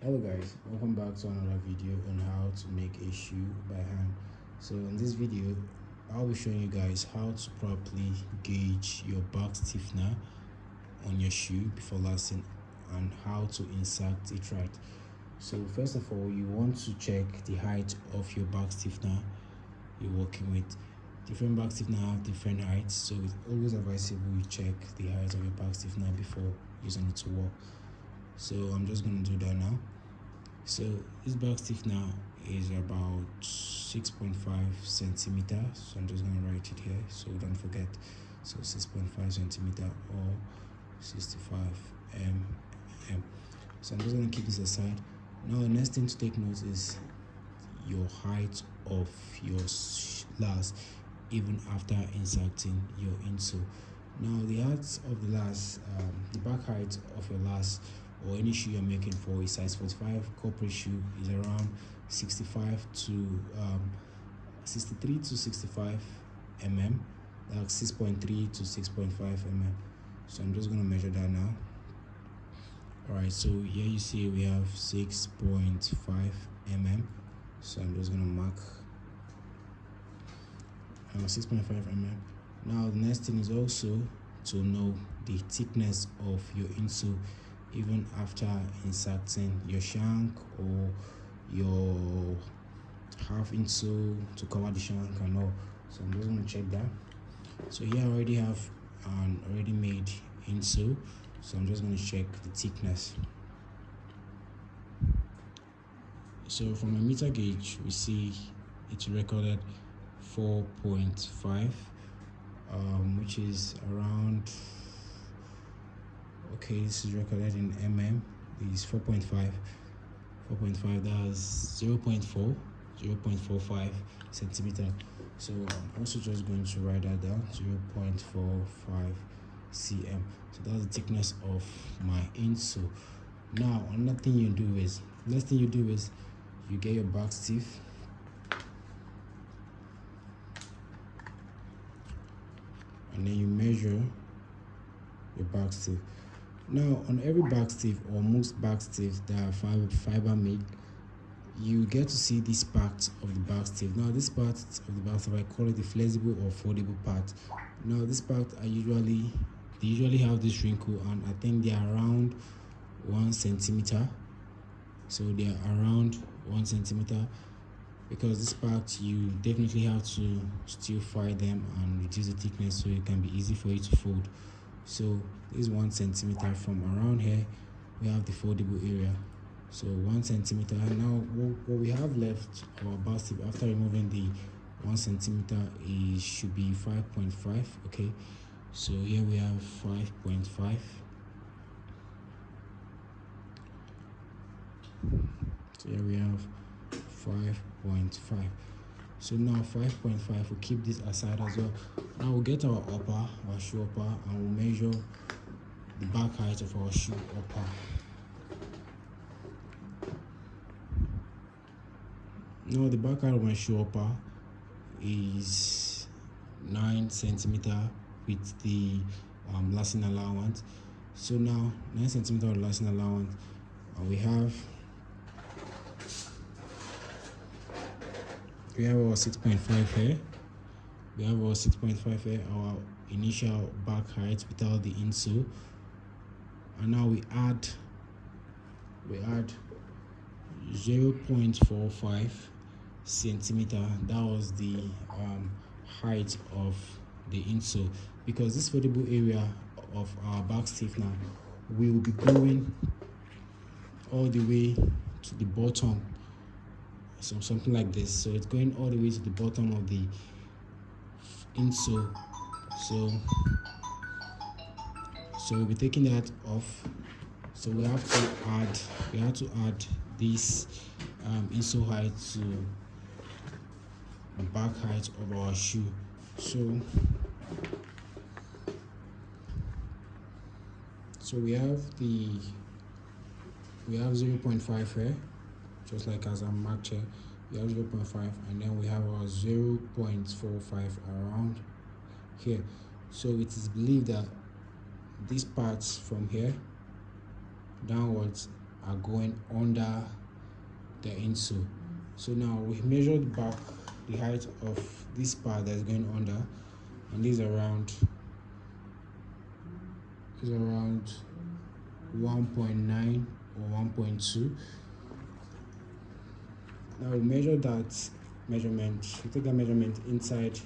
Hello guys, welcome back to another video on how to make a shoe by hand. So in this video I'll be showing you guys how to properly gauge your back stiffener on your shoe before lasting and how to insert it right. So first of all, you want to check the height of your back stiffener you're working with. Different back stiffener have different heights, so it's always advisable you check the height of your back stiffener before using it to work. So I'm just going to do that now. So this back stiffener is about 6.5 centimeter, so I'm just going to write it here so don't forget. So 6.5 centimeter or 65 mm. So I'm just going to keep this aside. Now the next thing to take note is your height of your last even after inserting your insole. Now the height of the last, the back height of your last or any shoe you're making for a size 45 corporate shoe is around 65 to 63 to 65 mm, like 6.3 to 6.5 mm. So I'm just going to measure that now. Alright, so here you see we have 6.5 mm, so I'm just going to mark 6.5 mm. Now the next thing is also to know the thickness of your insole even after inserting your shank or your half insole to cover the shank and all. So I'm just going to check that. So here I already have an already made insole, so I'm just going to check the thickness. So from my meter gauge we see it's recorded 4.5, which is around, okay, this is recorded in mm. This is 4.5, that's 0.45 centimeter. So I'm also just going to write that down, 0.45 cm. So that's the thickness of my insole. Now another thing you do is, next thing you do is you get your back stiff and then you measure your back stiff. Now on every back stiff or most back stiffs that are fiber made, you get to see this part of the back stiff. Now this part of the back stiff, I call it the flexible or foldable part. Now this part they usually have this wrinkle, and I think they are around 1 centimeter. So they are around 1 centimeter. Because this part you definitely have to still fry them and reduce the thickness so it can be easy for you to fold. So this is 1 centimeter. From around here we have the foldable area, so 1 centimeter. Now what we have left our back stiff after removing the 1 centimeter is should be 5.5. okay, so here we have 5.5. so here we have 5.5. So now 5.5, we'll keep this aside as well. Now we'll get our shoe upper, and we'll measure the back height of our shoe upper. Now the back height of my shoe upper is 9 centimeter with the lasting allowance. So now 9 centimeter with lasting allowance, we have our 6.5 here. We have our 6.5 here, our initial back height without the insole. And now we add 0.45 centimeter. That was the height of the insole, because this foldable area of our back stiffener will be going all the way to the bottom, so something like this. So it's going all the way to the bottom of the insole. So we'll be taking that off. So we have to add this insole height to the back height of our shoe. So we have 0.5 here, just like as I'm marked here. We have 0.5, and then we have our 0.45 around here. So it is believed that these parts from here downwards are going under the insole. So now we measured back the height of this part that is going under, and this is around 1.9 or 1.2. Now we measure that measurement. We take that measurement inside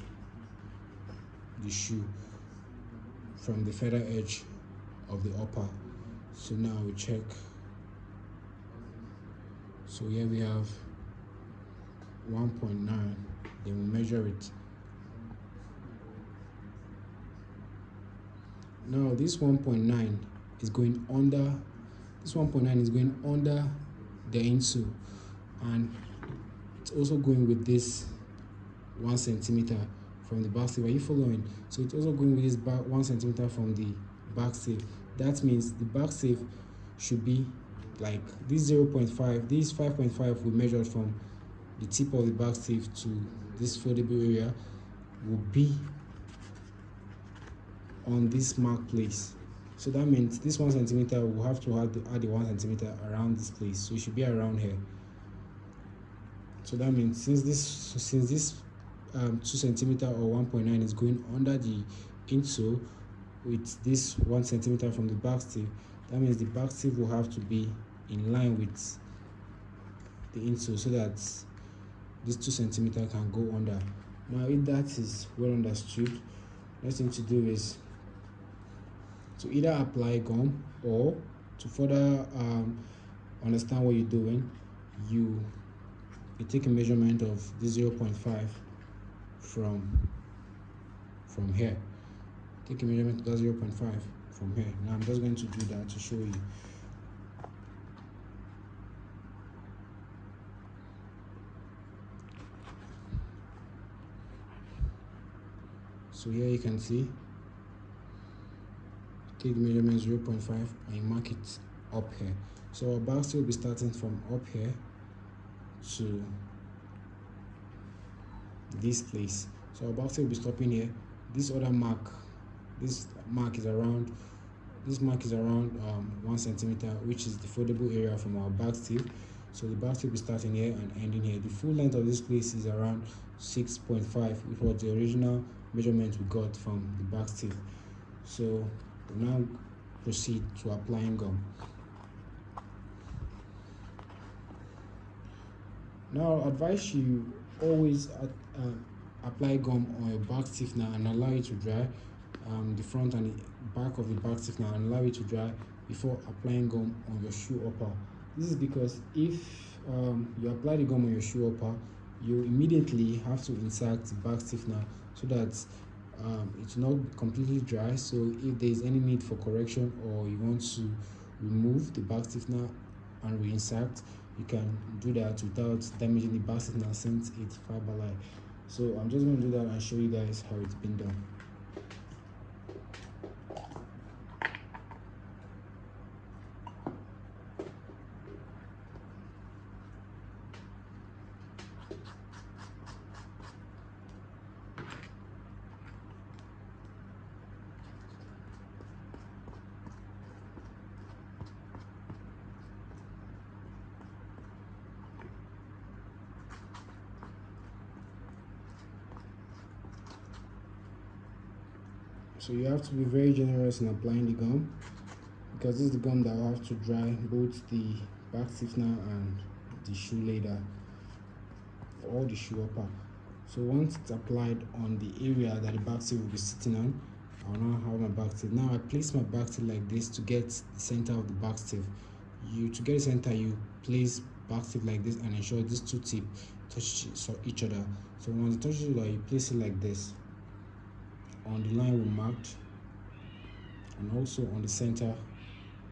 the shoe from the feather edge of the upper. So now we check. So here we have 1.9. Then we measure it. Now this 1.9 is going under. This 1.9 is going under the insole, and it's also going with this 1 centimeter from the back sleeve. Are you following? So it's also going with this 1 centimeter from the back sleeve. That means the back sleeve should be like this 0.5. This 5.5 we measured from the tip of the back sleeve to this foldable area will be on this mark place. So that means this 1 centimeter will have to add the 1 centimeter around this place. So it should be around here. So that means since this 2 centimeter or 1.9 is going under the insole with this 1 centimeter from the back sleeve, that means the back sleeve will have to be in line with the insole so that this 2 centimeter can go under. Now if that is well understood, next thing to do is to either apply gum, or to further understand what you're doing, you take a measurement of this 0.5 from here. Take a measurement of that 0.5 from here. Now I'm just going to do that to show you. So here you can see, take the measurement 0.5 and you mark it up here. So our back still will be starting from up here to this place. So our back still will be stopping here. This other mark, this mark is around 1 centimeter, which is the foldable area from our back steel. So the back steel will be starting here and ending here. The full length of this place is around 6.5, which was the original measurement we got from the back steel. So we'll now proceed to applying gum. Now I advise you always apply gum on your back stiffener and allow it to dry, the front and the back of the back stiffener, and allow it to dry before applying gum on your shoe upper. This is because if you apply the gum on your shoe upper, you immediately have to insert the back stiffener so that it's not completely dry. So if there is any need for correction, or you want to remove the back stiffener and reinsert, you can do that without damaging the back stiffener since it's fiber-like. So I'm just going to do that and show you guys how it's been done. So you have to be very generous in applying the gum, because this is the gum that will have to dry both the back stiffener and the shoe leather or the shoe upper. So once it's applied on the area that the back steel will be sitting on, I'll now have my back steel. Now I place my back steel like this to get the center of the back steel. To get the center, you place back steel like this and ensure these two tips touch each other. So once it touches each other, you place it like this on the line we marked, and also on the center